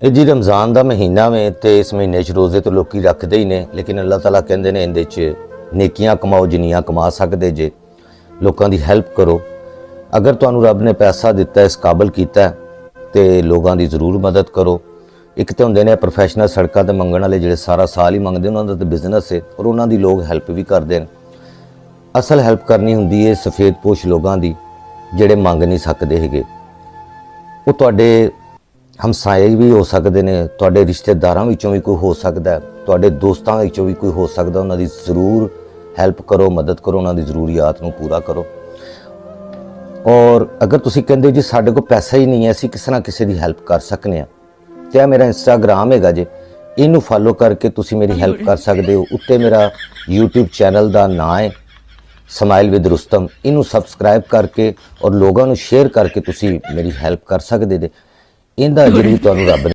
ਇਹ ਜੀ रमज़ान का महीना में तो इस महीने रोज़े तो लोग रखते ही ने, लेकिन अल्लाह ताला कहते हैं इहदे च नेकियां कमाओ जिन्नियां कमा सकते जे, लोगों की हेल्प करो। अगर तुहानू रब ने पैसा दिता इस काबल किया तो लोगों की जरूर मदद करो। एक तो होंदे ने प्रोफैशनल सड़कों ते मंगण वाले जिहड़े सारा साल ही मंगते, उन्होंने तो बिजनेस है और उन्होंने लोग हेल्प भी करते हैं। असल हेल्प करनी होंदी है सफेद पोश लोगों की जिहड़े मंग नहीं सकते हैगे। वो तुहाडे हमसाए भी हो सकते हैं, तुहाडे रिश्तेदारां विचों भी कोई हो सकता है, तुहाडे दोस्तां विचों भी कोई हो सकता है। उन्होंने जरूर हेल्प करो, मदद करो, उन्होंने जरूरियात को पूरा करो। और अगर तुसीं कहंदे जी साडे कोल पैसा ही नहीं है, असीं किसी ना किसी की हेल्प कर सकते हैं, तो मेरा इंस्टाग्राम है जे, इनू फॉलो करके तुसीं मेरी हेल्प कर सकते हो। उत्ते मेरा यूट्यूब चैनल का नाम है स्माइल विद रुस्तम, इनू सबसक्राइब करके और लोगों को शेयर करके तुसीं मेरी हेल्प कर सकते जे। इनका अजर भी तुहानू रब